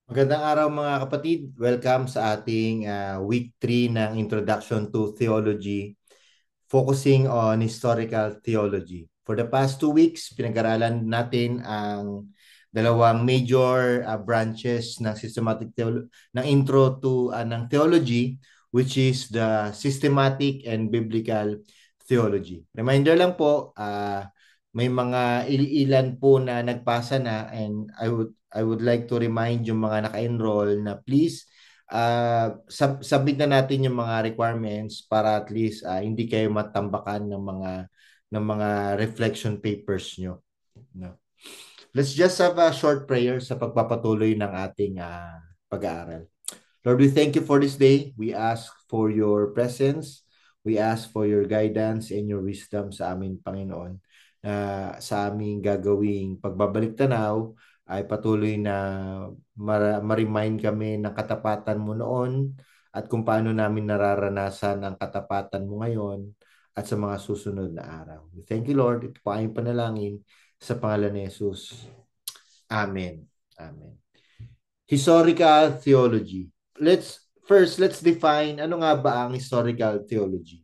Magandang araw mga kapatid. Welcome sa ating week 3 ng Introduction to Theology, focusing on historical theology. For the past 2 weeks, pinag-aralan natin ang dalawang major branches ng ng intro to ng theology, which is the systematic and biblical theology. Reminder lang po, may mga ilan po na nagpasa na, and I would like to remind yung mga naka-enroll na please submit na natin yung mga requirements para at least hindi kayo matambakan ng mga reflection papers nyo. No? Let's just have a short prayer sa pagpapatuloy ng ating pag-aaral. Lord, we thank you for this day. We ask for your presence. We ask for your guidance and your wisdom sa amin, Panginoon. Sa aming gagawing pagbabalik tanaw ay patuloy na ma-remind kami ng katapatan mo noon at kung paano namin nararanasan ang katapatan mo ngayon at sa mga susunod na araw. We thank you, Lord. Ito po ay panalangin sa pangalan ni Jesus. Amen. Amen. Historical theology. Let's define ano nga ba ang historical theology.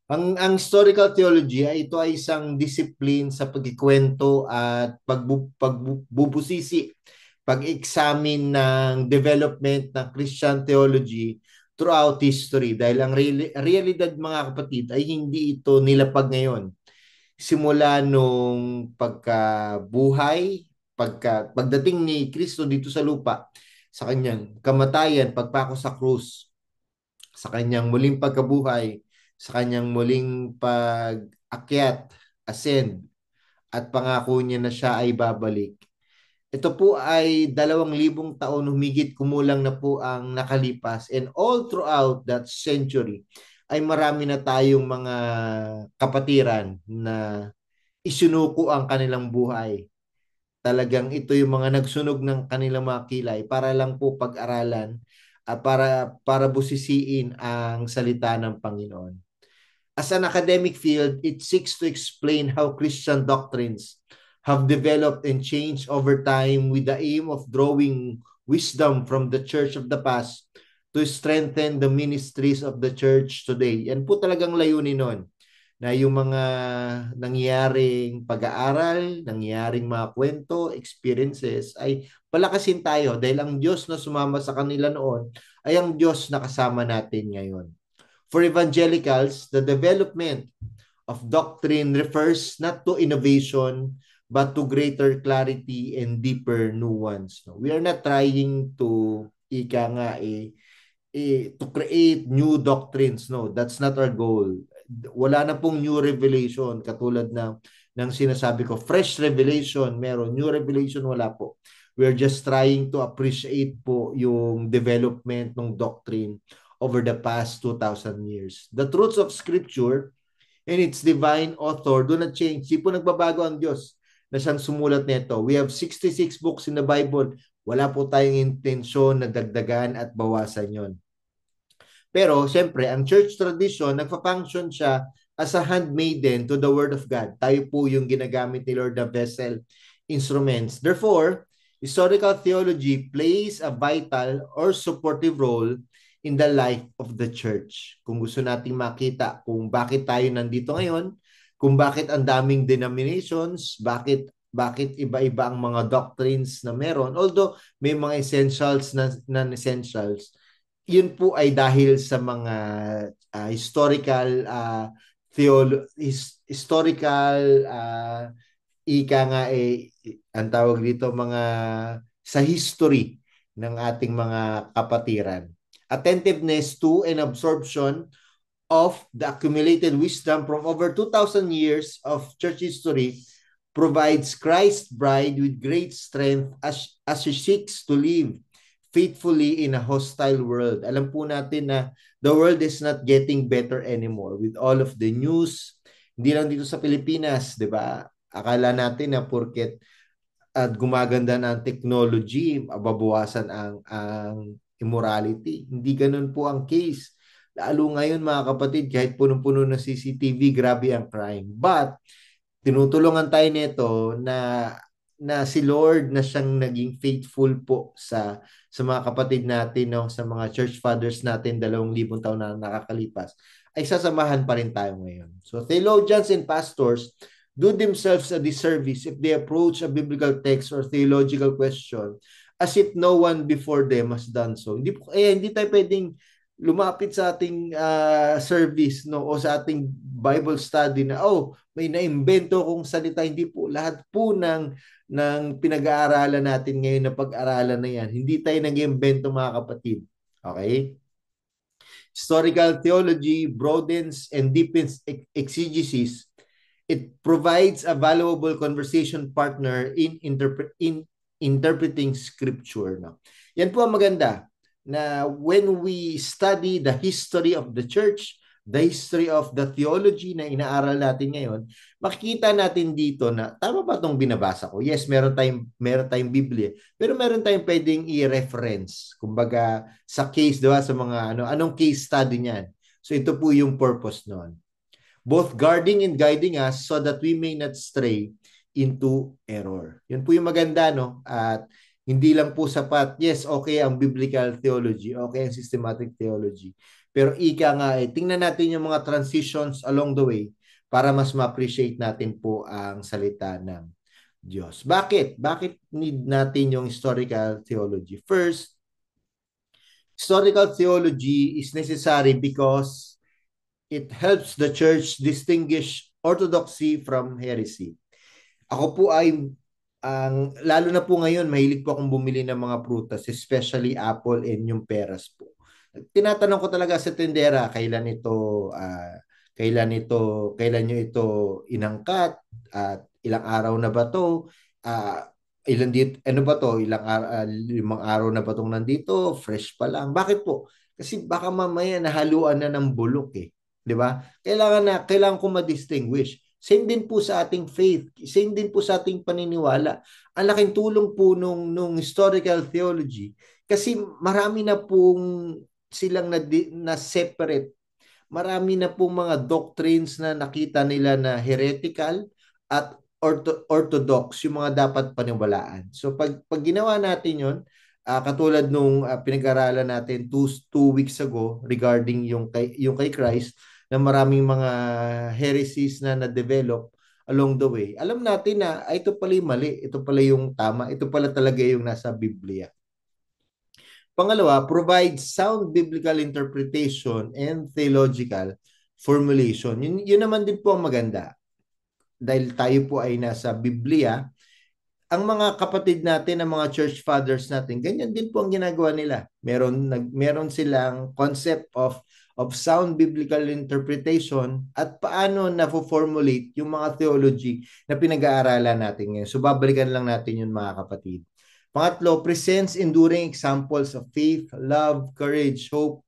Ang historical theology ay ito ay isang discipline sa pagkikwento at pagbubusisi, pag-examine ng development ng Christian theology throughout history. Dahil ang realidad mga kapatid ay hindi ito nilapag ngayon. Simula nung pagdating ni Kristo dito sa lupa, sa kanyang kamatayan, pagpako sa krus, sa kanyang muling pagkabuhay, sa kanyang muling pag-akyat, ascend, at pangako niya na siya ay babalik. Ito po ay 2,000 taon humigit kumulang na po ang nakalipas, and all throughout that century ay marami na tayong mga kapatiran na isinuko ang kanilang buhay. Talagang ito yung mga nagsunog ng kanilang mga kilay para lang po pag-aralan at para busisiin ang salita ng Panginoon. As an academic field, it seeks to explain how Christian doctrines have developed and changed over time with the aim of drawing wisdom from the church of the past to strengthen the ministries of the church today. Yan po talagang layunin nun, na yung mga nangyaring pag-aaral, nangyaring mga kwento, experiences ay palakasin tayo dahil ang Diyos na sumama sa kanila noon ay ang Diyos na kasama natin ngayon. For evangelicals, the development of doctrine refers not to innovation but to greater clarity and deeper nuance. We are not trying to to create new doctrines. No, that's not our goal. Wala na pong new revelation katulad ng sinasabi ko. Fresh revelation meron, new revelation wala po. We are just trying to appreciate po yung development ng doctrine over the past 2,000 years. The truths of Scripture and its divine author do not change. Di po nagbabago ang Diyos na siyang sumulat nito. We have 66 books in the Bible. Wala po tayong intensyon na dagdagan at bawasan yon. Pero, siyempre, ang church tradition, nagpa-function siya as a handmaiden to the Word of God. Tayo po yung ginagamit ni Lord na vessel instruments. Therefore, historical theology plays a vital or supportive role in the life of the church. Kung gusto nating makita kung bakit tayo nandito ngayon, kung bakit ang daming denominations, bakit iba-iba ang mga doctrines na meron, although may mga essentials na non-essentials, yun po ay dahil sa mga historical historical ika nga ang tawag dito mga sa history ng ating mga kapatiran. Attentiveness to and absorption of the accumulated wisdom from over 2,000 years of church history provides Christ's bride with great strength as she seeks to live faithfully in a hostile world. Alam po natin na the world is not getting better anymore with all of the news. Hindi lang dito sa Pilipinas, di ba? Akala natin na porket at gumaganda na ang technology, mababawasan ang immorality. Hindi ganun po ang case. Lalo ngayon mga kapatid, kahit punong-puno ng CCTV, grabe ang crime. But tinutulungan tayo nito na na si Lord na siyang naging faithful po sa mga kapatid natin, no, sa mga church fathers natin 2,000 taon na nakakalipas, ay sasamahan pa rin tayo ngayon. So theologians and pastors do themselves a disservice if they approach a biblical text or theological question as if no one before them has done so. Hindi tayo pwedeng lumapit sa ating service, no, o sa ating Bible study na may naimbento kong salita. Hindi po, lahat po ng pinag-aaralan natin ngayon na pag-aralan na yan, hindi tayo nag-imbento, mga kapatid. Okay? Historical theology broadens and deepens exegesis. It provides a valuable conversation partner in interpreting scripture. No? Yan po ang maganda, na when we study the history of the church, the history of the theology na inaaral natin ngayon, makikita natin dito na tama ba itong binabasa ko? Yes, meron tayong Biblia, pero meron tayong pwedeng i-reference. Kumbaga, sa case, diba, sa mga anong case study niyan. So ito po yung purpose noon. Both guarding and guiding us so that we may not stray into error. Yun po yung maganda, no? At hindi lang po sapat, yes, okay ang biblical theology, okay ang systematic theology. Pero ika nga, tingnan natin yung mga transitions along the way para mas ma-appreciate natin po ang salita ng Diyos. Bakit? Bakit need natin yung historical theology? First, historical theology is necessary because it helps the church distinguish orthodoxy from heresy. Ako po ay lalo na po ngayon, mahilig po akong bumili ng mga prutas, especially apple and yung peras po. Tinatanong ko talaga sa tindera, kailan nyo ito inangkat, at ilang araw na ba to? Ano ba to? Limang araw na ba tong nandito? Fresh pa lang. Bakit po? Kasi baka mamaya nahaluan na ng bulok eh. 'Di ba? Kailangan ko ma-distinguish. Same din po sa ating faith. Same din po sa ating paniniwala. Ang laking tulong po nung historical theology kasi marami na pong silang na separate. Marami na pong mga doctrines na nakita nila na heretical at orthodox, yung mga dapat paniwalaan. So pag ginawa natin yon, katulad nung pinag-aralan natin two weeks ago regarding yung kay Christ, na maraming mga heresies na na-develop along the way, alam natin na ito pala yung mali, ito pala yung tama, ito pala talaga yung nasa Biblia. Pangalawa, provide sound biblical interpretation and theological formulation. Yun naman din po ang maganda. Dahil tayo po ay nasa Biblia, ang mga kapatid natin, ang mga church fathers natin, ganyan din po ang ginagawa nila. Meron silang concept of sound biblical interpretation at paano na-formulate yung mga theology na pinag-aaralan natin ngayon. So babalikan lang natin yun, mga kapatid. Pangatlo, presents enduring examples of faith, love, courage, hope,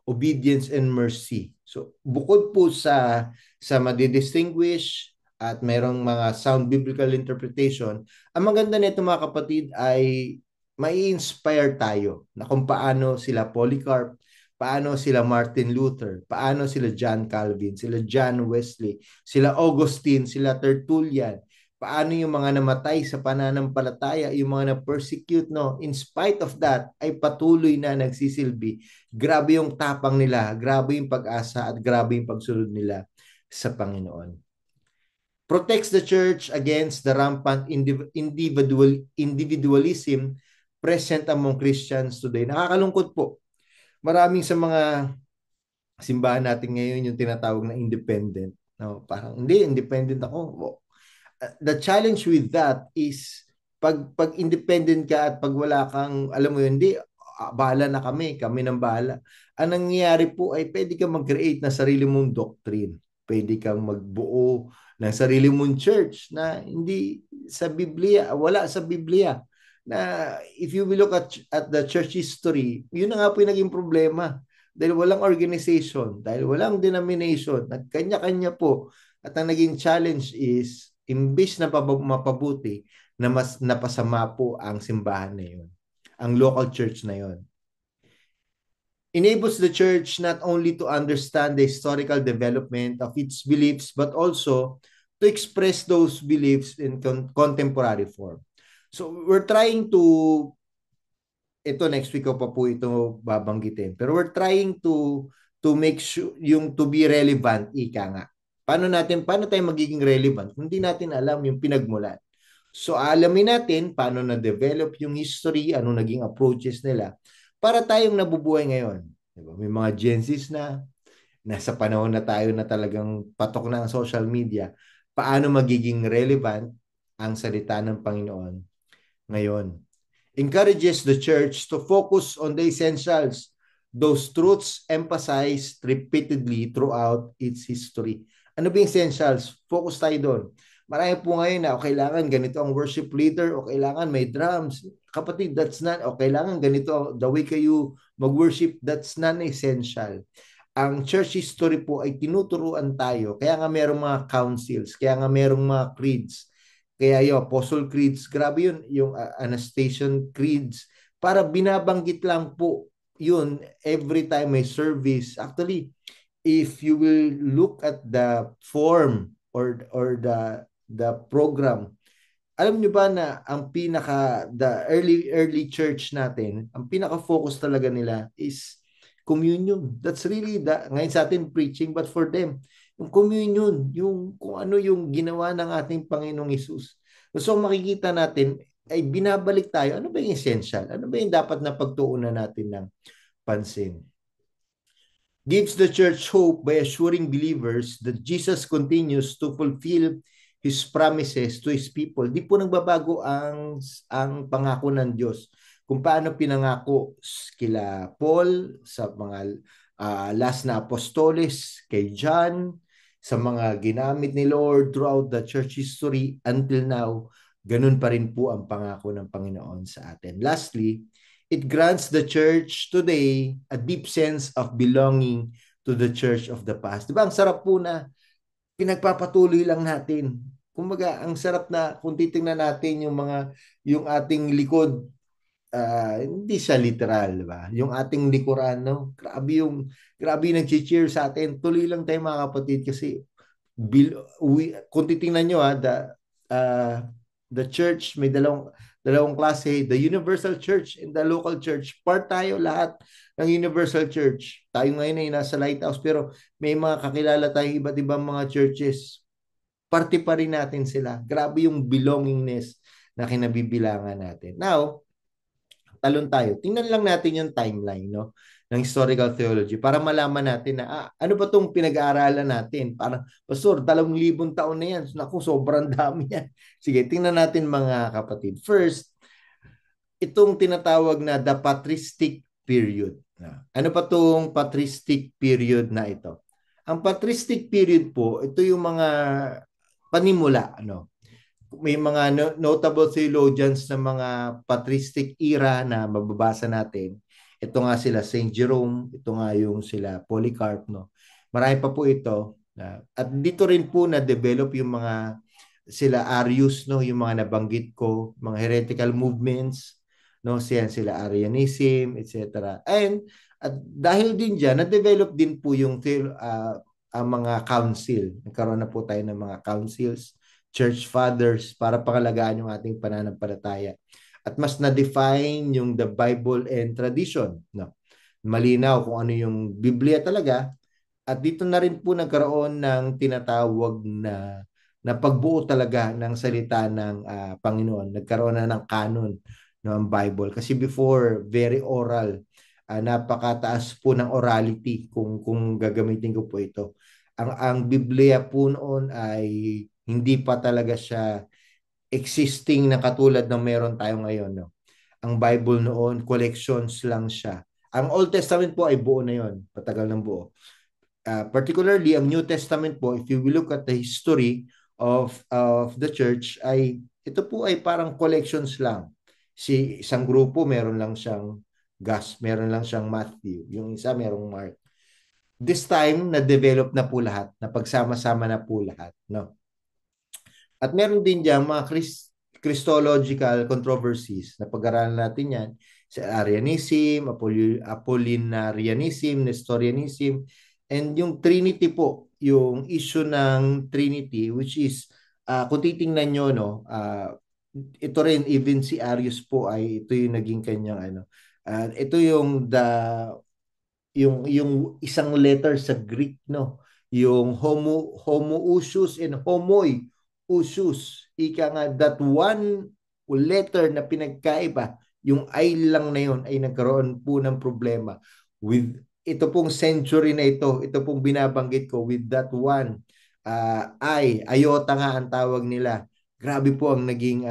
obedience, and mercy. So bukod po sa madidistinguish at mayroong mga sound biblical interpretation, ang maganda nito, mga kapatid, ay mai-inspire tayo na kung paano sila Polycarp, paano sila Martin Luther, paano sila John Calvin, sila John Wesley, sila Augustine, sila Tertullian, paano yung mga namatay sa pananampalataya, yung mga na-persecute, no? In spite of that, ay patuloy na nagsisilbi. Grabe yung tapang nila, grabe yung pag-asa, at grabe yung pagsunod nila sa Panginoon. Protects the church against the rampant individualism present among Christians today. Nakakalungkot po. Maraming sa mga simbahan natin ngayon yung tinatawag na independent. No, parang hindi, independent ako. The challenge with that is pag independent ka at pag wala kang, alam mo yun, hindi, bahala na kami nang bahala. Ang nangyayari po ay pwede kang mag-create na sarili mong doctrine. Pwede kang magbuo ng sarili mong church na hindi sa Biblia, wala sa Biblia. Na if you will look at the church history, yun na nga po yung naging problema. Dahil walang organization, dahil walang denomination, nagkanya-kanya po. At ang naging challenge is, imbis na mapabuti, na mas napasama po ang simbahan na yun. Ang local church na yun. Enables the church not only to understand the historical development of its beliefs, but also to express those beliefs in contemporary form. So we're trying to, ito next week ko pa po ito babanggitin, pero we're trying to make sure yung to be relevant, ika nga. Paano tayo magiging relevant kung hindi natin alam yung pinagmulan? So alamin natin paano na-develop yung history, ano naging approaches nila para tayong nabubuhay ngayon. Diba? May mga Gen Zs na, nasa panahon na tayo na talagang patok na ang social media, paano magiging relevant ang salita ng Panginoon ngayon. Encourages the church to focus on the essentials, those truths emphasized repeatedly throughout its history. Ano ba yung essentials? Focus tayo doon. Marami po ngayon na, o kailangan ganito ang worship leader, o kailangan may drums. Kapatid, that's not, o kailangan ganito, the way kayo mag-worship, that's non-essential. Ang church history po ay tinuturuan tayo. Kaya nga merong mga councils, kaya nga merong mga creeds. Kaya yung Apostle Creeds, grabe yun, yung Anastasian Creeds, para binabanggit lang po yun every time may service. Actually, if you will look at the form or the program, alam nyo ba na ang the early church natin, ang pinaka-focus talaga nila is communion. That's really ngayon sa atin preaching, but for them, yung communion, yung kung ano yung ginawa ng ating Panginoong Hesus. So makikita natin ay binabalik tayo. Ano ba yung essential? Ano ba yung dapat na pagtuunan natin ng pansin? Gives the church hope by assuring believers that Jesus continues to fulfill His promises to His people. Di po nagbabago ang pangako ng Diyos. Kung paano pinangako kila Paul, sa mga last na apostoles, kay John, sa mga ginamit ni Lord throughout the church history until now, ganun pa rin po ang pangako ng Panginoon sa atin. Lastly, it grants the church today a deep sense of belonging to the church of the past. Diba? Ang sarap po na pinagpapatuloy lang natin. Kumbaga, ang sarap na kung titingnan natin yung ating likod, hindi siya literal, diba? Yung ating likuran, no? Grabe yung nag-cheer sa atin. Tuloy lang tayo mga kapatid kasi kung titingnan nyo the church may dalawang klase, the universal church and the local church. Part tayo lahat ng universal church. Tayo ngayon ay nasa lighthouse pero may mga kakilala tayo iba't ibang mga churches. Parte pa rin natin sila. Grabe yung belongingness na kinabibilangan natin. Now, talon tayo. Tingnan lang natin yung timeline, no, ng historical theology para malaman natin na ano ba itong pinag-aaralan natin. Parang, Pastor, 2,000 taon na yan. Naku, sobrang dami yan. Sige, tingnan natin mga kapatid. First, itong tinatawag na the patristic period. Ano pa itong patristic period na ito? Ang patristic period po, ito yung mga panimula, ano, may mga notable theologians na mga patristic era na mababasa natin. Ito nga sila Saint Jerome, ito nga yung sila Polycarp, no. Marami pa po ito. At dito rin po na-develop yung mga sila Arius, no, yung mga nabanggit ko, mga heretical movements, no, sila Arianism, etc. And at dahil din diyan, na-develop din po yung ang mga council. Nagkaroon na po tayo ng mga councils, church fathers para pangalagaan yung ating pananampalataya. At mas na-define yung the Bible and tradition. No? Malinaw kung ano yung Biblia talaga. At dito na rin po nagkaroon ng tinatawag na pagbuo talaga ng salita ng Panginoon. Nagkaroon na ng canon ng Bible. Kasi before, very oral. Napakataas po ng orality kung gagamitin ko po ito. Ang Biblia po noon ay hindi pa talaga siya existing na katulad ng meron tayo ngayon. No? Ang Bible noon, collections lang siya. Ang Old Testament po ay buo na yon, patagal ng buo. Particularly, ang New Testament po, if you will look at the history of the church, ay ito po ay parang collections lang. Isang grupo, meron lang siyang meron lang siyang Matthew. Yung isa, merong Mark. This time, na-develop na po lahat, napagsama-sama na po lahat. No? At meron din dyan mga Christological controversies na pag-aralan natin yan. Sa Arianism, Apollinarianism, Nestorianism, and yung Trinity po, yung issue ng Trinity, which is, kung titingnan nyo, no, ito rin, even si Arius po ay ito yung naging kanyang ano. Ito yung isang letter sa Greek, no, yung homoousios and homoiousios, ika nga, that one letter na pinagkaiba, yung I lang na yun ay nagkaroon po ng problema with ito pong century na ito pong binabanggit ko, with that one iota nga ang tawag nila. Grabe po ang naging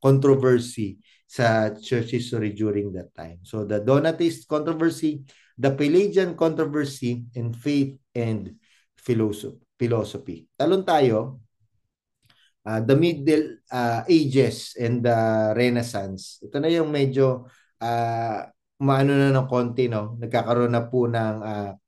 controversy sa church history during that time. So the Donatist controversy, the Pelagian controversy, and faith and philosophy. Talon tayo, the Middle Ages and the Renaissance. Ito na yung medyo maano na ng konti, no? Nagkakaroon na po ng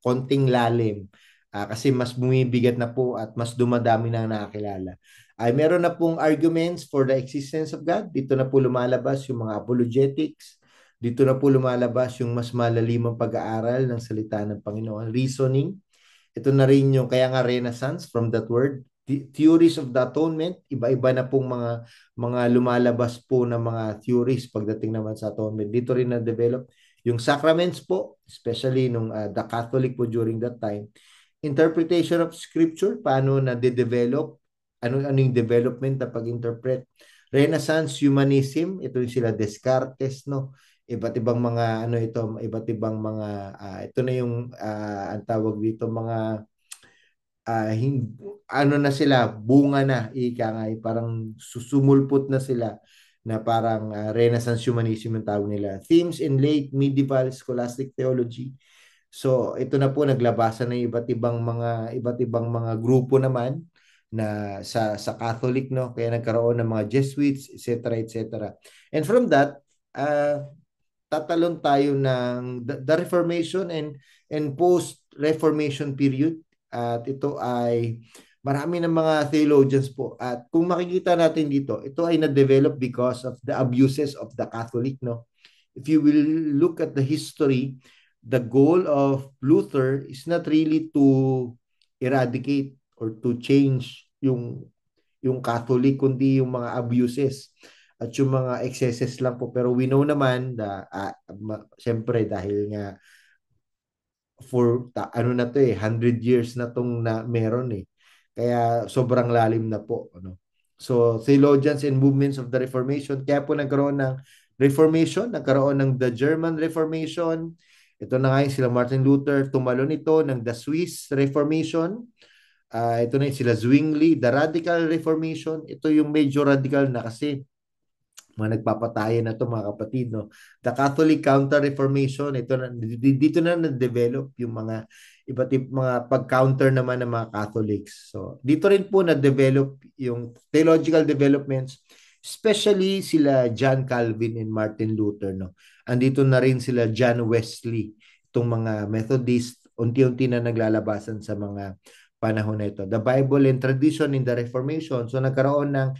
konting lalim. Kasi mas bumibigat na po at mas dumadami na nakakilala. Ay meron na pong arguments for the existence of God. Dito na po lumalabas yung mga apologetics. Dito na po lumalabas yung mas malalimang pag-aaral ng salita ng Panginoon. Reasoning. Ito na rin yung kaya nga Renaissance from that word. Theories of the atonement, iba-iba na pong mga lumalabas po ng mga theories pagdating naman sa atonement. Dito rin na-develop yung sacraments po, especially nung the Catholic po during that time. Interpretation of scripture, paano na-develop, ano yung development na pag-interpret. Renaissance humanism, ito yung sila Descartes, no? Iba't ibang mga ano ito, iba't ibang mga ito na yung ang tawag dito mga ano na sila, bunga na, ika nga, parang susumulpot na sila na parang Renaissance humanism yung tawag nila. Themes in late medieval scholastic theology. So ito na po naglabasan ng iba't ibang mga grupo naman na sa Catholic, no, kaya nagkaroon ng mga Jesuits, etc., etc. And from that tatalon tayo ng the Reformation and post-Reformation period, at ito ay marami ng mga theologians po, at kung makikita natin dito, ito ay na-develop because of the abuses of the Catholic, no. If you will look at the history, the goal of Luther is not really to eradicate or to change yung Catholic, kundi yung mga abuses at yung mga excesses lang po. Pero we know naman na siyempre dahil nga ano na to 100 years na tong na meron kaya sobrang lalim na po, ano. So theologians and movements of the Reformation, kaya po nagkaroon ng Reformation, nagkaroon ng the German Reformation. Ito na nga yung sila Martin Luther, tumalon ito ng the Swiss Reformation. Ito na yung sila Zwingli, the Radical Reformation. Ito yung medyo radical na kasi mga nagpapatayan na to, mga kapatid, no. The Catholic Counter-Reformation, ito na, dito na na-develop yung mga mga pag-counter naman ng mga Catholics. So dito rin po na-develop yung theological developments, especially sila John Calvin and Martin Luther, no. Andito na rin sila John Wesley, itong mga Methodist, unti-unti na naglalabasan sa mga panahon na ito. The Bible and Tradition in the Reformation. So nagkaroon ng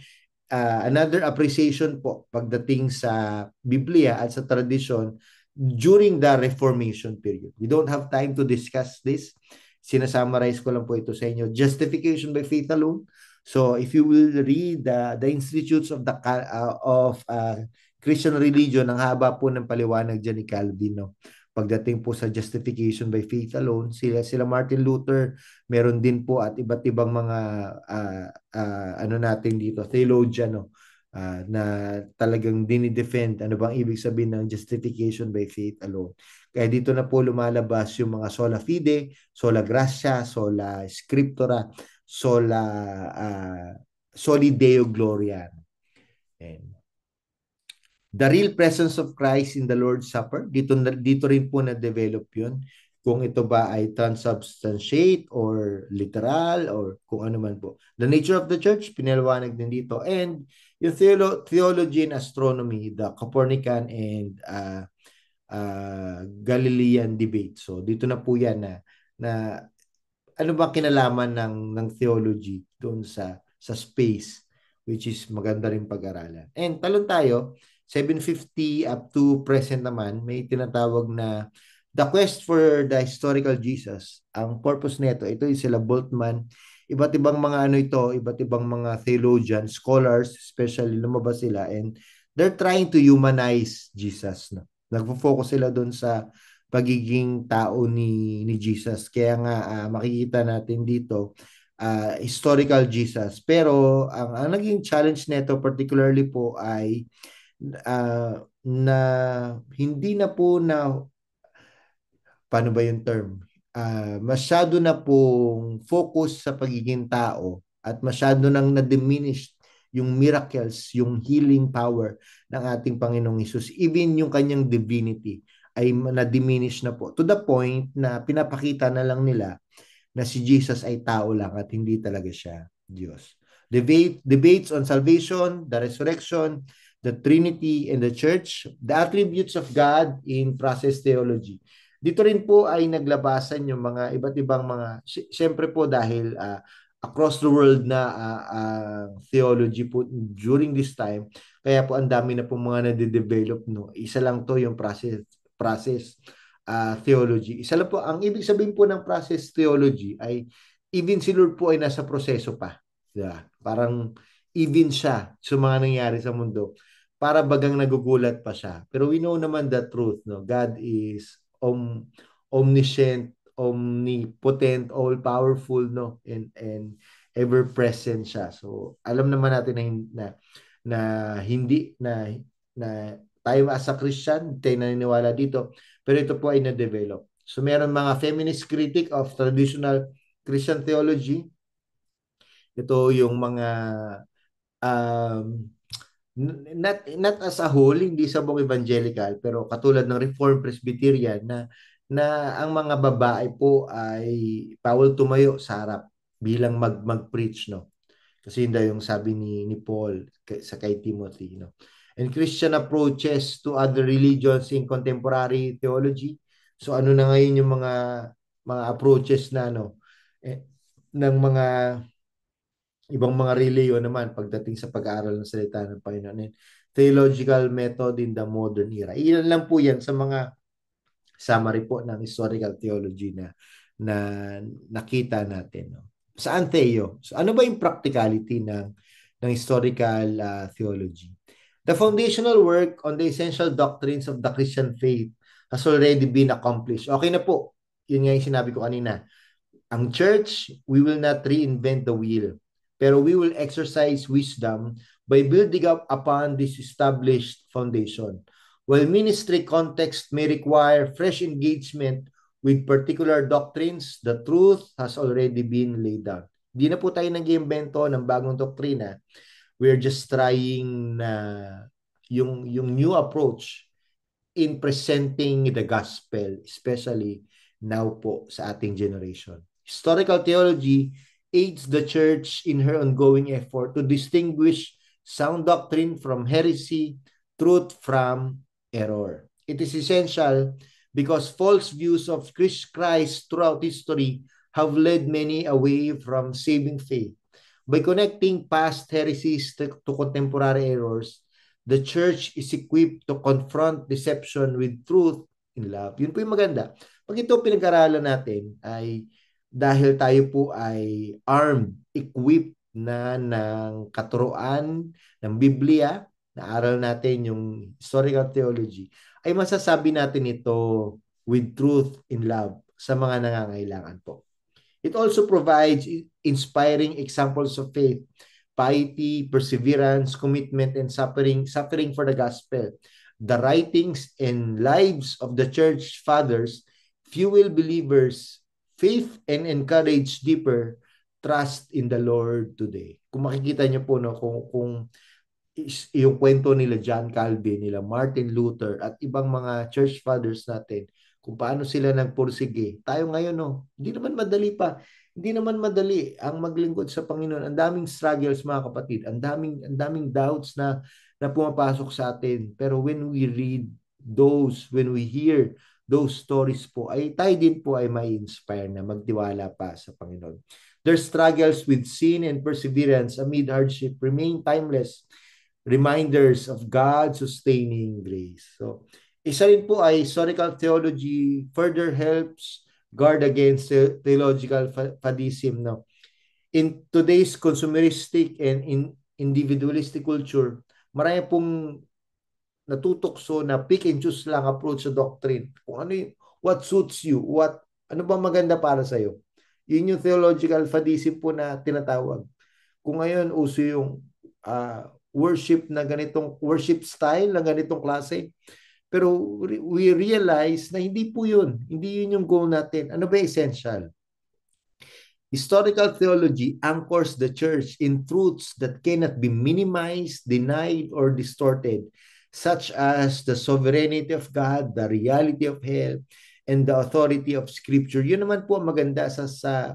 another appreciation po pagdating sa Biblia at sa tradisyon during the Reformation period. We don't have time to discuss this. Sinasummarize ko lang po ito sa inyo. Justification by faith alone. So if you will read the Institutes of Christian Religion, ang haba po ng paliwanag dyan ni Calvin, no? Pagdating po sa justification by faith alone, sila Martin Luther, meron din po, at iba't ibang mga ano natin dito, theologian, no, na talagang dinidefend ano bang ibig sabihin ng justification by faith alone. Kaya dito na po lumalabas yung mga sola fide, sola gratia, sola scriptura, soli deo gloria. And the real presence of Christ in the Lord's Supper, dito rin po na-develop yun. Kung ito ba ay transubstantiate or literal or kung ano man po. The nature of the church, pinaliwanag din dito. And yung theology and astronomy, the Copernican and Galilean debate. So dito na po yan na ano ba kinalaman ng theology doon sa space, which is maganda rin pag-aralan. And talon tayo, 750 up to present naman, may tinatawag na the quest for the historical Jesus. Ang purpose nito, ito yung sila Bultmann iba't ibang mga ano ito, iba't ibang mga theologians, scholars, especially lumabas sila and they're trying to humanize Jesus, no? Nagfo-focus sila doon sa pagiging tao ni Jesus. Kaya nga makikita natin dito historical Jesus. Pero ang naging challenge nito particularly po ay na hindi na po na paano ba yung term? Masyado na pong focus sa pagiging tao at masyado nang na-diminish yung miracles, yung healing power ng ating Panginoong Hesus. Even yung kanyang divinity ay na-diminish na po. To the point na pinapakita na lang nila na si Jesus ay tao lang at hindi talaga siya Diyos. Debates on salvation, the resurrection, the Trinity, and the Church, the attributes of God in process theology. Dito rin po ay naglabasan yung mga iba't ibang mga, siyempre po dahil across the world na theology po during this time, kaya po ang dami na po mga nade-develop, no? Isa lang to yung process theology. Isa lang po, ang ibig sabihin po ng process theology ay even si Lord po ay nasa proseso pa. Diba? Parang even siya sa mga nangyari sa mundo. Para bagang nagugulat pa siya. Pero we know naman the truth. No? God is omniscient, omnipotent, all-powerful, no? And ever-present siya. So, alam naman natin na hindi na tayo as a Christian, tayo naniniwala dito, pero ito po ay na-develop. So meron mga feminist critic of traditional Christian theology. Ito yung mga um, not as a whole, hindi sa buong evangelical, pero katulad ng Reformed Presbyterian na ang mga babae po ay bawal tumayo sa harap bilang mag-preach, no? Kasi yun daw yung sabi ni Paul sa kay Timothy, no? And Christian approaches to other religions in contemporary theology. So ano na ngayon yung mga approaches na ng mga ibang mga reliyon naman pagdating sa pag-aaral ng salita ng Panginoon. Theological method in the modern era. Ilan lang po yan sa mga summary po ng historical theology na nakita natin. No? Saan, Theo? So, ano ba yung practicality ng historical theology? The foundational work on the essential doctrines of the Christian faith has already been accomplished. Okay na po. Yun nga yung sinabi ko kanina. Ang church, we will not reinvent the wheel, pero we will exercise wisdom by building up upon this established foundation. While ministry context may require fresh engagement with particular doctrines, the truth has already been laid down. Di na po tayo nag-iimbento ng bagong doktrina. We're just trying na yung new approach in presenting the gospel, especially now po sa ating generation. Historical theology aids the church in her ongoing effort to distinguish sound doctrine from heresy, truth from error. It is essential because false views of Christ throughout history have led many away from saving faith. By connecting past heresies to contemporary errors, the church is equipped to confront deception with truth in love. Yun po yung maganda. Pag ito pinag-aralan natin ay dahil tayo po ay armed, equipped na ng katuruan ng Biblia, na-aral natin yung historical theology, ay masasabi natin ito with truth in love sa mga nangangailangan po. It also provides inspiring examples of faith, piety, perseverance, commitment, and suffering for the gospel. The writings and lives of the church fathers fuel believers' faith and encourage deeper trust in the Lord today. Kung makikita niyo po no kung yung kwento nila John Calvin, nila Martin Luther at ibang mga church fathers natin, kung paano sila nagpursige. Tayo ngayon no, hindi naman madali pa. Hindi naman madali ang maglingkod sa Panginoon. Ang daming struggles mga kapatid, ang daming doubts na pumapasok sa atin. Pero when we read when we hear those stories po, ay tayo din po ay may inspire na magtiwala pa sa Panginoon. Their struggles with sin and perseverance amid hardship remain timeless reminders of God's sustaining grace. So, isa rin po ay historical theology further helps guard against theological fadism. No? in today's consumeristic and individualistic culture, marami pong natutokso na pick and choose lang approach sa doctrine. Kung ano yung, what suits you, ano ba maganda para sa iyo. Yun yung theological fadism po na tinatawag. Kung ngayon uso yung worship na ganitong worship style na ganitong klase, pero we realize na hindi po yun. Hindi yun yung goal natin. Ano ba essential? Historical theology anchors the church in truths that cannot be minimized, denied, or distorted, such as the sovereignty of God, the reality of hell, and the authority of Scripture. Yun naman po ang maganda sa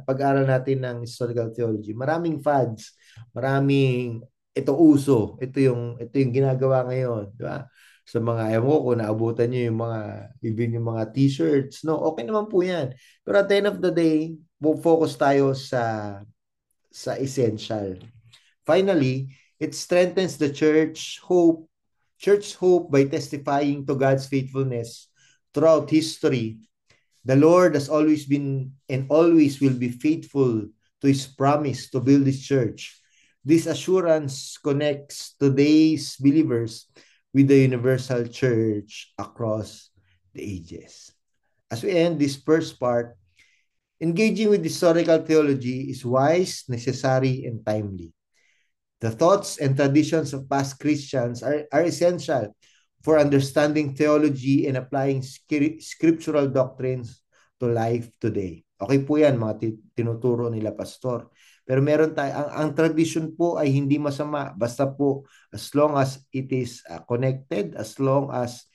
pag-aaral natin ng historical theology. Maraming fads, maraming ito uso, ito yung ginagawa ngayon, di ba? Sa mga, ewan ko kung naabutan nyo yung mga, even yung mga t-shirts, no? Okay naman po yan. Pero at the end of the day, focus tayo sa essential. Finally, it strengthens the church hope by testifying to God's faithfulness throughout history. The Lord has always been and always will be faithful to His promise to build His church. This assurance connects today's believers with the universal church across the ages. As we end this first part, engaging with historical theology is wise, necessary, and timely. The thoughts and traditions of past Christians are essential for understanding theology and applying scriptural doctrines to life today. Okay po yan, mga tinuturo nila pastor. Pero meron tayo, ang tradition po ay hindi masama. Basta po, as long as it is connected, as long as,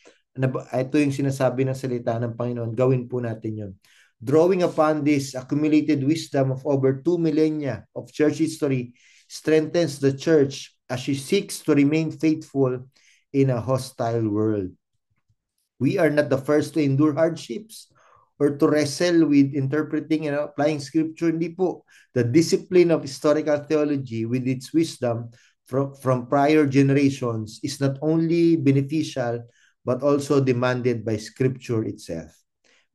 ito yung sinasabi ng salita ng Panginoon, gawin po natin yun. Drawing upon this accumulated wisdom of over 2 millennia of church history strengthens the church as she seeks to remain faithful in a hostile world. We are not the first to endure hardships or to wrestle with interpreting and applying scripture. Hindi po. The discipline of historical theology with its wisdom from prior generations is not only beneficial but also demanded by scripture itself.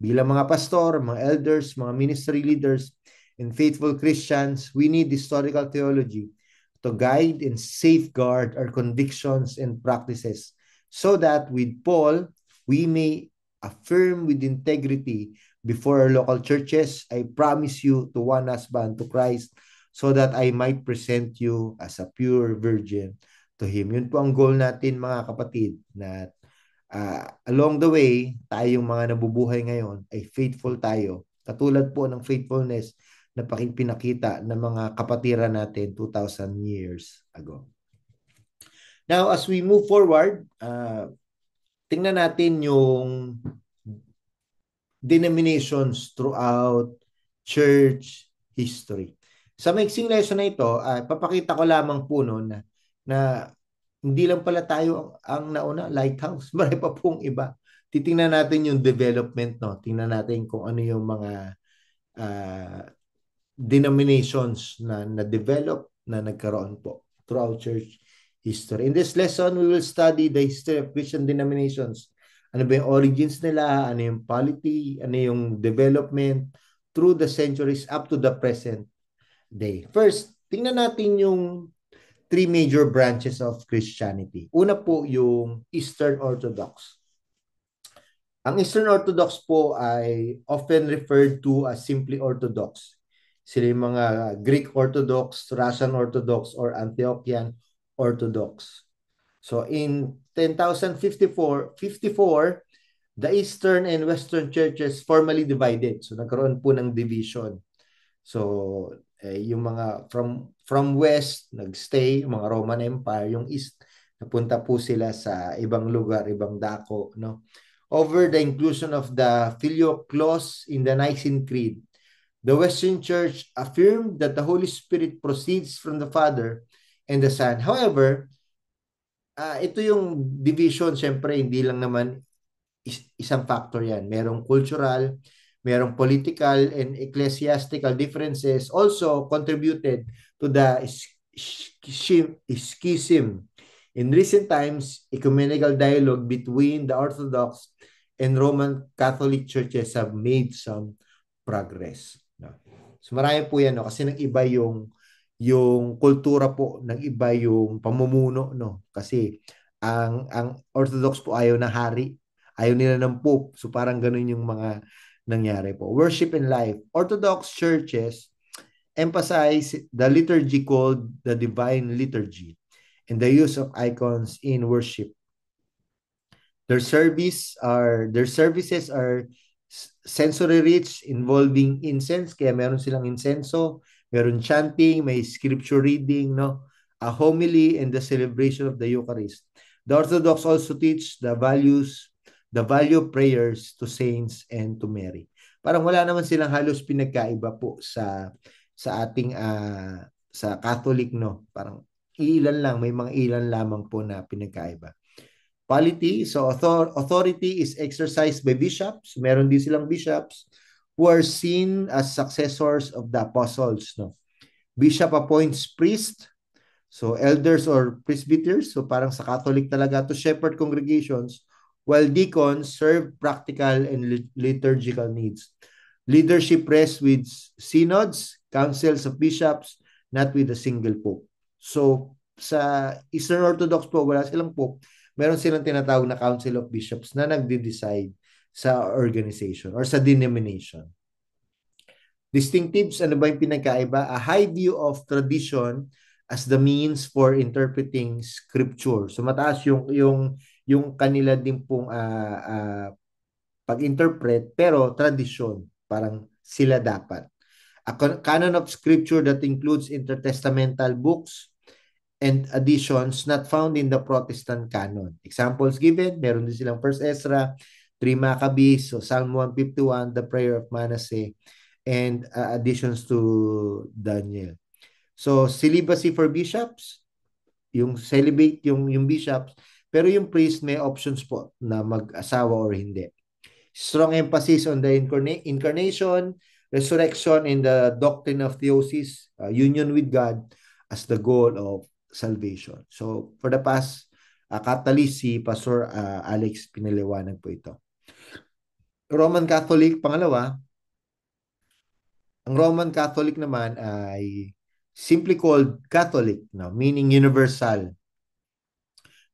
Bilang mga pastor, mga elders, mga ministry leaders, and faithful Christians, we need historical theology to guide and safeguard our convictions and practices so that with Paul, we may affirm with integrity before our local churches, I promise you to one husband, to Christ, so that I might present you as a pure virgin to Him. Yun po ang goal natin mga kapatid, na along the way, tayong mga nabubuhay ngayon ay faithful tayo. Katulad po ng faithfulness na pinakita ng mga kapatiran natin 2,000 years ago. Now, as we move forward, tingnan natin yung denominations throughout church history. Sa maiksing lesson na ito, papakita ko lamang po na hindi lang pala tayo ang nauna, lighthouse. Marami pa pong iba. Titingnan natin yung development, no? Tingnan natin kung ano yung mga denominations na develop na nagkaroon po throughout church history. In this lesson, we will study the history of Christian denominations. Ano ba yung origins nila? Ano yung polity? Ano yung development through the centuries up to the present day. First, tingnan natin yung three major branches of Christianity. Una po yung Eastern Orthodox. Ang Eastern Orthodox po ay often referred to as simply Orthodox. Sila yung mga Greek Orthodox, Russian Orthodox, or Antiochian Orthodox. So in 10,054, the Eastern and Western churches formally divided. So nagkaroon po ng division. So yung mga from West nagstay, yung mga Roman Empire, yung East napunta po sila sa ibang lugar, ibang dako, no? Over the inclusion of the Filioque clause in the Nicene Creed, the Western Church affirmed that the Holy Spirit proceeds from the Father and the Son. However, ito yung division, syempre hindi lang naman isang factor yan. Merong cultural, merong political and ecclesiastical differences also contributed to the schism. In recent times, ecumenical dialogue between the Orthodox and Roman Catholic churches have made some progress. So marami po yan, no? Kasi nag-iba yung yung kultura po ng iba yung pamumuno, no? Kasi ang Orthodox po ayaw ng hari, ayaw nila ng Pope. So parang ganun yung mga nangyari po. Worship and life. Orthodox churches emphasize the liturgy called the divine liturgy and the use of icons in worship. Their services are sensory rich, involving incense, kaya meron silang insenso, meron chanting, may scripture reading, no, a homily, and the celebration of the Eucharist. The Orthodox also teach the value of prayers to saints and to Mary. Parang wala naman silang halos pinagkaiba po sa ating sa Catholic, no. Parang ilan lang, may mga ilan lamang po na pinagkaiba. Polity, so authority is exercised by bishops. Meron din silang bishops who are seen as successors of the apostles, no. Bishop appoints priest, so elders or presbyters, so parang sa Catholic talaga, to shepherd congregations, while deacons serve practical and liturgical needs. Leadership rests with synods, councils of bishops, not with a single pope. So sa Eastern Orthodox po, wala silang pope. Meron silang tinatawag na council of bishops na nagde-decide sa organization or sa denomination. Distinctives, ano ba yung pinagkaiba? A high view of tradition as the means for interpreting scripture. So mataas yung kanila din pong pag-interpret, pero tradition, parang sila dapat. A canon of scripture that includes intertestamental books and additions not found in the Protestant canon. Examples given, meron din silang 1 Ezra, 3 Maccabees, so Psalm 151, the prayer of Manasseh, and additions to Daniel. So celibacy for bishops, yung celibate yung bishops, pero yung priest may options po na mag-asawa or hindi. Strong emphasis on the incarnation, resurrection, and the doctrine of theosis, union with God as the goal of salvation. So for the past Catalyst, si Pastor Alex pinaliwanag po ito. Roman Catholic, pangalawa, ang Roman Catholic naman ay simply called Catholic, no? Meaning universal.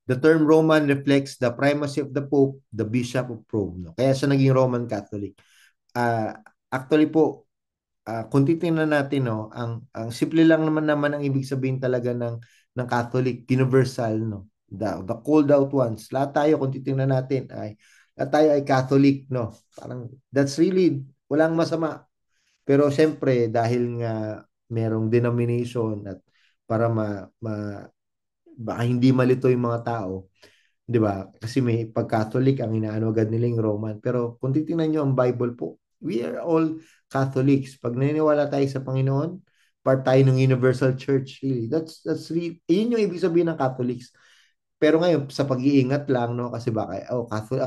The term Roman reflects the primacy of the Pope, the Bishop of Rome. No? Kaya siya naging Roman Catholic. Uh, Actually po, kung titingnan natin, no, ang simple lang naman ang ibig sabihin talaga ng Catholic, universal, no? The called out ones. Lahat tayo, kung titingnan natin, lahat tayo ay Catholic, no? Parang, that's really, walang masama. Pero siyempre, dahil nga merong denomination at para baka hindi malito yung mga tao, 'di ba? Kasi may pag-Catholic ang inaano agad nila yung Roman. Pero kung titingnan niyo ang Bible po, we are all Catholics. Pag naniniwala tayo sa Panginoon, part tayo ng Universal Church. Really. That's really, yun yung ibig sabihin ng Catholics. Pero ngayon, sa pag-iingat lang, no? Kasi baka,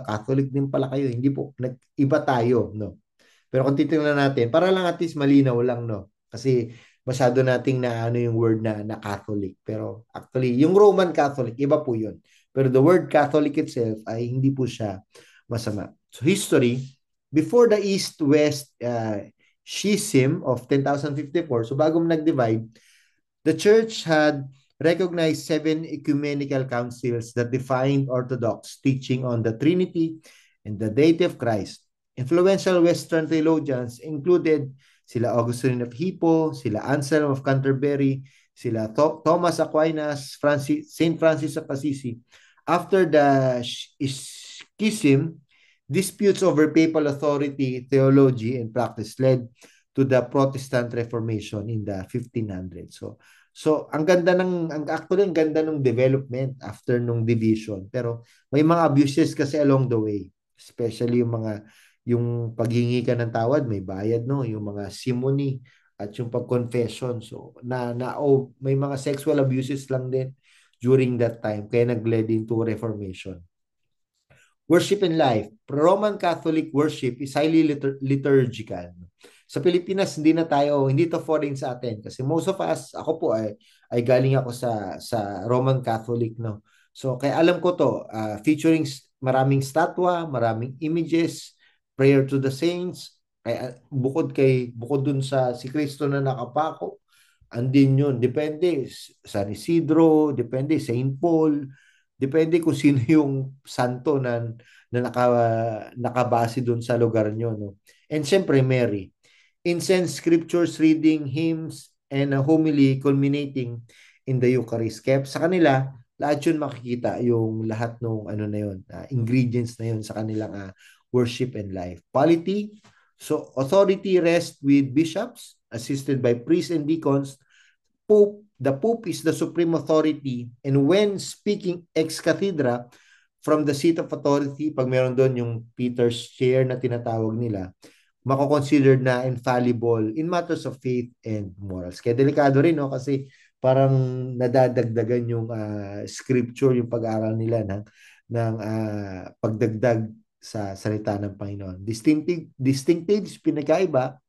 Catholic din pala kayo. Hindi po, iba tayo, no? Pero kung titingnan natin, para lang at least malinaw lang, no? Kasi masyado nating na ano yung word na Catholic. Pero actually, yung Roman Catholic, iba po yun. Pero the word Catholic itself ay hindi po siya masama. So history, before the East-West schism of 10,054, so bago nag-divide, the church had recognized 7 ecumenical councils that defined Orthodox teaching on the Trinity and the deity of Christ. Influential Western theologians included sila Augustine of Hippo, sila Anselm of Canterbury, sila Thomas Aquinas, Saint Francis of Assisi. After the schism, disputes over papal authority, theology, and practice led to the Protestant Reformation in the 1500s. So ang ganda actually ang ganda ng development after nung division. Pero may mga abuses kasi along the way, especially yung paghingi ka ng tawad, may bayad, no, yung mga simony at yung pag-confession. So may mga sexual abuses lang din during that time kaya nag-led into Reformation. Worship and life. Roman Catholic worship is highly liturgical. Sa Pilipinas, hindi to foreign sa atin. Kasi most of us, ako po ay galing ako sa Roman Catholic, no? So, kaya alam ko to, featuring maraming statwa, maraming images, prayer to the saints, kaya bukod dun sa si Kristo na nakapako, andin yun. Depende, San Isidro, depende, Saint Paul, depende kung sino yung santo na nakabase doon sa lugar nyo. No? And syempre, Mary. Incense, scriptures, reading, hymns, and a homily culminating in the Eucharist. Kaya sa kanila, lahat yun makikita yung lahat ng ano na yun, ingredients na yun sa kanilang worship and life. Polity, so authority rests with bishops, assisted by priests and deacons. Pope, the Pope is the supreme authority, and when speaking ex cathedra, from the seat of authority, pag meron doon yung Peter's chair na tinatawag nila, mako-considered na infallible in matters of faith and morals. Kaya delikado rin, no? Kasi parang nadadagdagan yung scripture, yung pag-aaral nila ng pagdagdag sa salita ng Panginoon. Distinctives, pinakaiba,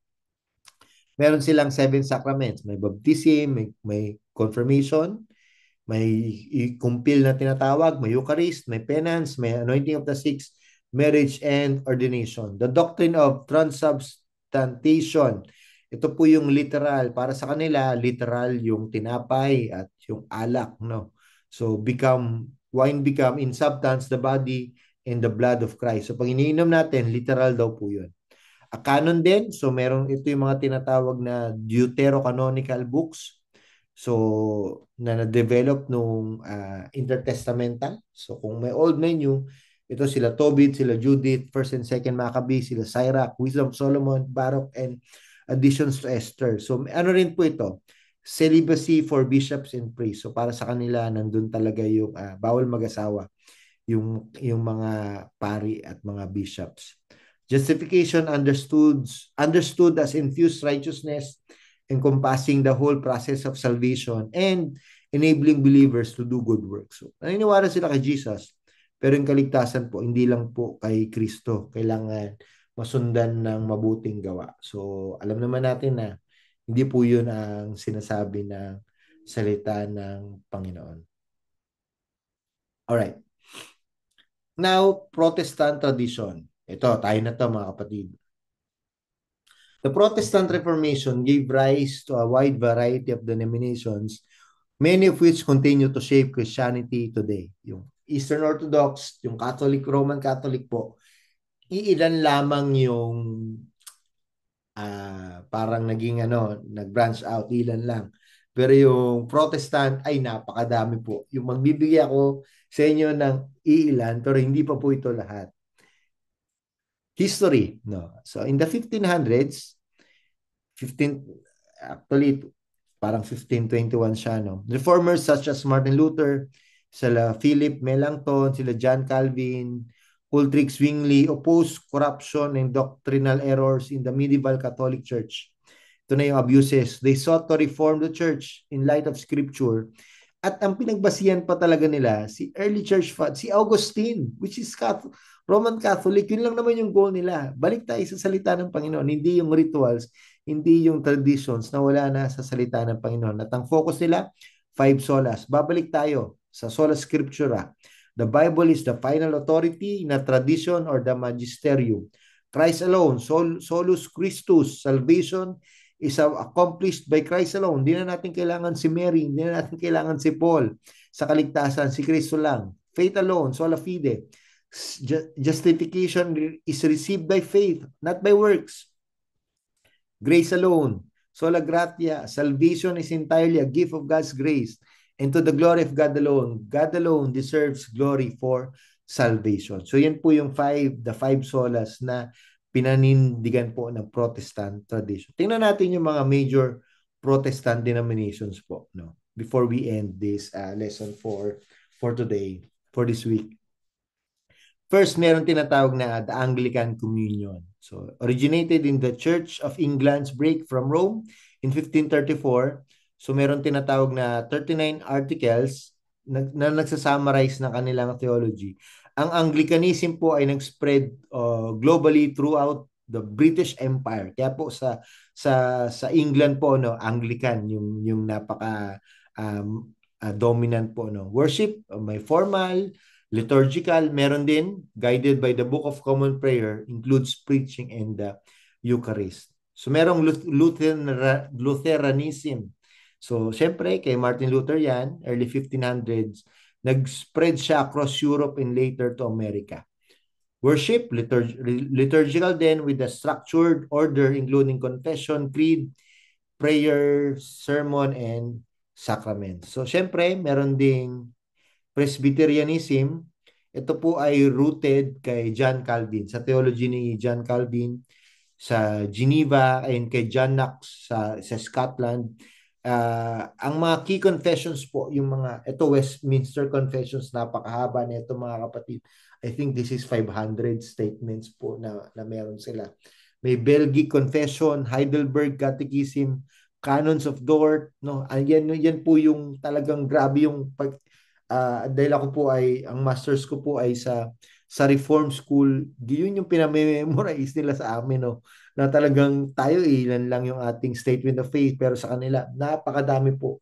meron silang 7 sacraments. May baptism, may confirmation, may kumpil na tinatawag, may Eucharist, may penance, may anointing of the sick, marriage, and ordination. The doctrine of transubstantiation. Ito po yung literal. Para sa kanila, literal yung tinapay at yung alak. No? So, wine become in substance the body and the blood of Christ. So, pag iniinom natin, literal daw po yun. A canon din, so meron ito yung mga tinatawag na deuterocanonical books. So, na-develop nung intertestamental. So, kung may Old may New, ito sila Tobit, sila Judith, 1st and 2nd Maccabees, sila Sirach, Wisdom of Solomon, Baruch, and additions to Esther. So, ano rin po ito? Celibacy for bishops and priests. So, para sa kanila, nandun talaga yung bawal mag-asawa, yung mga pari at mga bishops. Justification understood as infused righteousness, encompassing the whole process of salvation and enabling believers to do good works. So, naniniwala sila kay Jesus, pero yung kaligtasan po, hindi lang po kay Kristo. Kailangan masundan ng mabuting gawa. So, alam naman natin na hindi po yun ang sinasabi ng salita ng Panginoon. Alright. Now, Protestant tradition. Ito, tayo na to mga kapatid. The Protestant Reformation gave rise to a wide variety of denominations, many of which continue to shape Christianity today. Yung Eastern Orthodox, yung Catholic, Roman Catholic po, iilan lamang yung parang naging nag-branch out, ilan lang. Pero yung Protestant ay napakadami po. Yung magbibigay ako sa inyo ng iilan, pero hindi pa po ito lahat. History, no. So in the 1500s, actually parang 1521 siya, no. Reformers such as Martin Luther, sila Philip Melanchthon, sila John Calvin, Ulrich Zwingli opposed corruption and doctrinal errors in the medieval Catholic Church. Ito na yung abuses. They sought to reform the church in light of scripture. At ang pinagbasihan pa talaga nila, si early church father, si Augustine, which is Roman Catholic, yun lang naman yung goal nila. Balik tayo sa salita ng Panginoon, hindi yung rituals, hindi yung traditions na wala na sa salita ng Panginoon. At ang focus nila, 5 solas. Babalik tayo sa sola scriptura. The Bible is the final authority na tradition or the magisterium. Christ alone, solus Christus, salvation is accomplished by Christ alone. Hindi na natin kailangan si Mary, hindi na natin kailangan si Paul sa kaligtasan, si Kristo lang. Faith alone, sola fide. Justification is received by faith, not by works. Grace alone, sola gratia. Salvation is entirely a gift of God's grace, and to the glory of God alone. God alone deserves glory for salvation. So yan po yung the five solas na pinanindigan po ng Protestant tradition. Tingnan natin yung mga major Protestant denominations po, no? Before we end this lesson for today, for this week. First, meron tinatawag na the Anglican Communion. So, originated in the Church of England's break from Rome in 1534. So, meron tinatawag na 39 articles na nagsasummarize ng kanilang theology. Ang Anglicanism po ay nag-spread globally throughout the British Empire. Kaya po sa England po, no, Anglican yung napaka dominant po, no. Worship, may formal, liturgical, meron din guided by the Book of Common Prayer, includes preaching and the Eucharist. So merong Lutheranism. So, syempre, kay Martin Luther yan, early 1500s, nag-spread siya across Europe and later to America. Worship, liturgical then with a structured order including confession, creed, prayer, sermon, and sacrament. So, syempre, meron ding Presbyterianism. Ito po ay rooted kay John Calvin, sa theology ni John Calvin sa Geneva and kay John Knox sa Scotland. Ang mga key confessions po, yung mga, ito Westminster Confessions, napakahaba na ito mga kapatid. I think this is 500 statements po na meron sila. May Belgic Confession, Heidelberg Catechism, Canons of Dort, no? Yan po yung talagang grabe yung dahil ako po ay, ang masters ko po ay sa Reform School, yun yung pinamemorize nila sa amin, no? Na talagang tayo ilan lang yung ating statement of faith, pero sa kanila, napakadami po.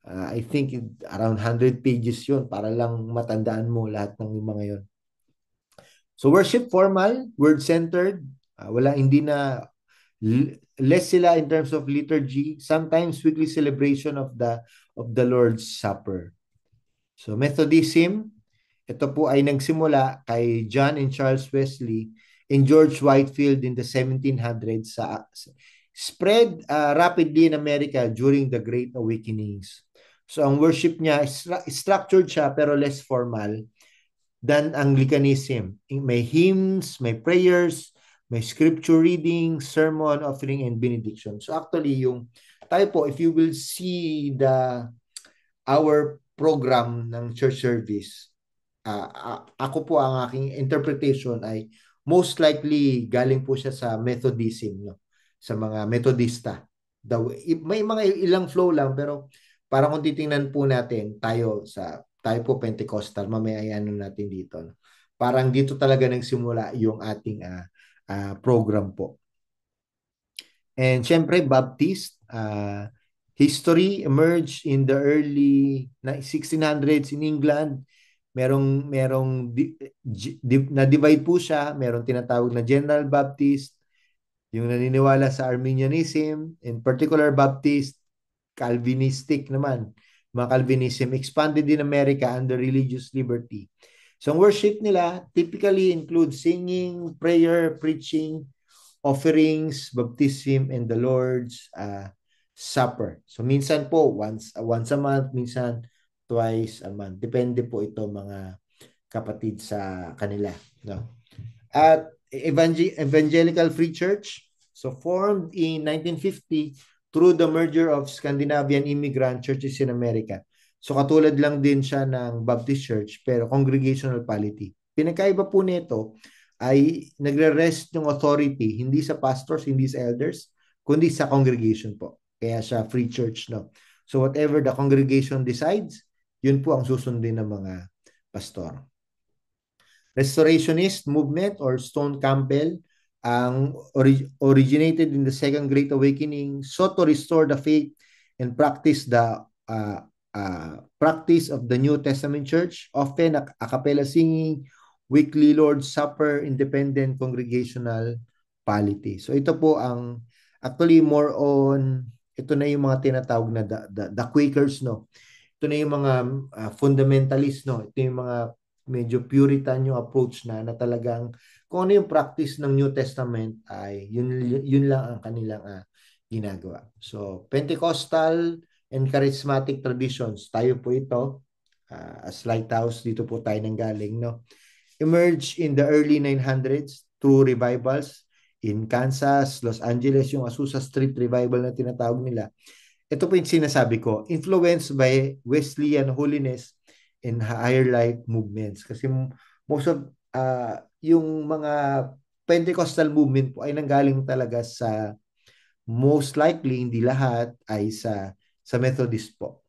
I think around 100 pages yun para lang matandaan mo lahat ng mga yun. So worship formal, word-centered, hindi na less sila in terms of liturgy, sometimes weekly celebration of the Lord's Supper. So Methodism, ito po ay nagsimula kay John and Charles Wesley and George Whitefield in the 1700s, spread rapidly in America during the Great Awakenings. So ang worship niya, structured siya pero less formal than Anglicanism. May hymns, may prayers, may scripture reading, sermon, offering, and benediction. So actually, tayo po, if you will see our program ng church service, ako po ang aking interpretation ay most likely galing po siya sa Methodism, no? Sa mga Methodista. May mga ilang flow lang, pero parang kung titingnan po natin, tayo po Pentecostal, mamaya ano natin dito, no? Parang dito talaga nagsimula yung ating program po. And syempre, Baptist, history emerged in the early 1600s in England. Merong na-divide po siya. Merong tinatawag na General Baptist, yung naniniwala sa Arminianism, in particular Baptist, Calvinistic naman. Mga Calvinism expanded in America under religious liberty. So ang worship nila typically includes singing, prayer, preaching, offerings, baptism, and the Lord's Supper. So minsan po, once a month, minsan twice a month. Depende po ito mga kapatid sa kanila. No? At Evangelical Free Church, so formed in 1950 through the merger of Scandinavian immigrant churches in America. So katulad lang din siya ng Baptist Church pero congregational polity. Pinagkaiba po nito ay nagre-rest yung authority hindi sa pastors, hindi sa elders, kundi sa congregation po. Kaya siya free church, no? So whatever the congregation decides, yun po ang susundin ng mga pastor. Restorationist movement or Stone Campbell, ang originated in the Second Great Awakening, sought to restore the faith and practice practice of the New Testament Church, often a cappella singing, weekly Lord's Supper, independent congregational polity. So ito po ang actually more on, ito na yung mga tinatawag na the Quakers, no? Ito na yung mga fundamentalist, no? Ito yung mga medyo Puritan yung approach na talagang kung ano yung practice ng New Testament ay yun lang ang kanilang ginagawa. So Pentecostal and charismatic traditions, tayo po ito as Lighthouse, dito po tayo nanggaling, no? Emerged in the early 900s through revivals in Kansas, Los Angeles, yung Azusa Street Revival na tinatawag nila. Ito po yung sinasabi ko, influenced by Wesleyan holiness and higher life movements. Kasi most of yung mga Pentecostal movement po ay nanggaling talaga sa, most likely, hindi lahat, ay sa Methodist po.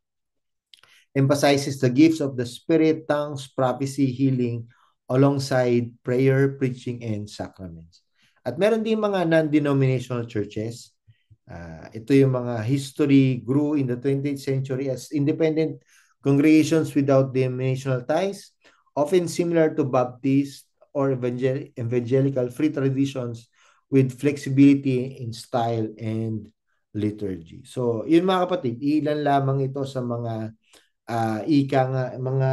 Emphasizes the gifts of the Spirit, tongues, prophecy, healing, alongside prayer, preaching, and sacraments. At meron din mga non-denominational churches. Ito yung mga history grew in the 20th century as independent congregations without denominational ties, often similar to Baptist or evangelical free traditions with flexibility in style and liturgy. So, yun mga kapatid, ilan lamang ito sa mga ika nga, mga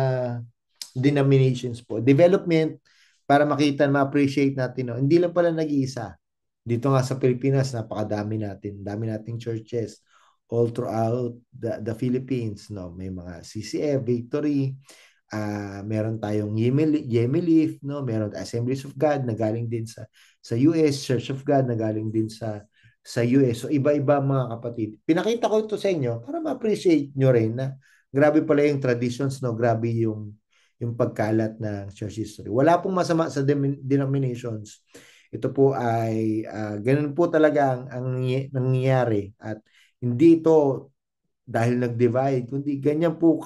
denominations po. Development, para makita, ma-appreciate natin, no? Hindi lang pala nag-iisa. Dito nga sa Pilipinas, napakadami natin. Dami nating churches all throughout the Philippines. No? May mga CCF, Victory, meron tayong Yemilif, no? Meron Assemblies of God na galing din sa US, Church of God na galing din sa US. So iba-iba mga kapatid. Pinakita ko ito sa inyo para ma-appreciate nyo rin na grabe pala yung traditions, no? Grabe yung pagkalat ng church history. Wala pong masama sa denominations. Ito po ay ganun po talaga ang nangyayari at hindi ito dahil nag-divide, kundi ganyan po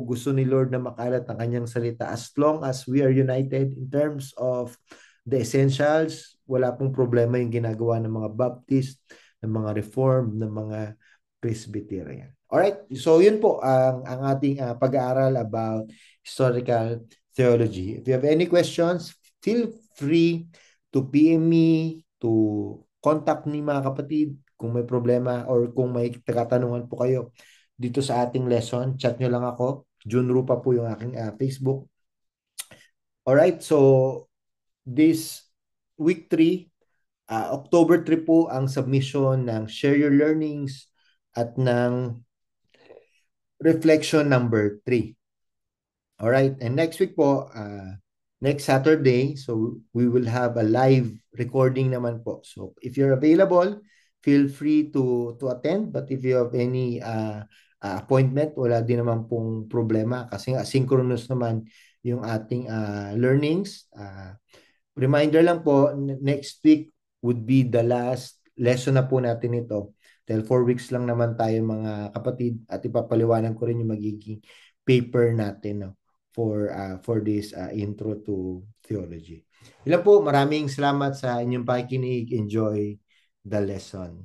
gusto ni Lord na makalat ang kanyang salita. As long as we are united in terms of the essentials, wala pong problema yung ginagawa ng mga Baptist, ng mga Reformed, ng mga Presbyterian. Alright, so yun po ang ating pag-aaral about historical theology. If you have any questions, feel free to PM me, to contact me mga kapatid kung may problema or kung may katanungan po kayo dito sa ating lesson. Chat nyo lang ako. Jun Rupa po yung aking Facebook. Alright, so this week 3, October 3 po ang submission ng Share Your Learnings at ng Reflection number 3. Alright, and next week po, next Saturday, so we will have a live recording naman po. So if you're available, feel free to attend. But if you have any appointment, wala din naman pong problema kasi nga synchronous naman yung ating learnings. Reminder lang po, next week would be the last lesson na po natin ito. Dahil 4 weeks lang naman tayo mga kapatid at ipapaliwanag ko rin yung magiging paper natin, no, for this intro to theology. Ilan po, maraming salamat sa inyong pakikinig. Enjoy the lesson.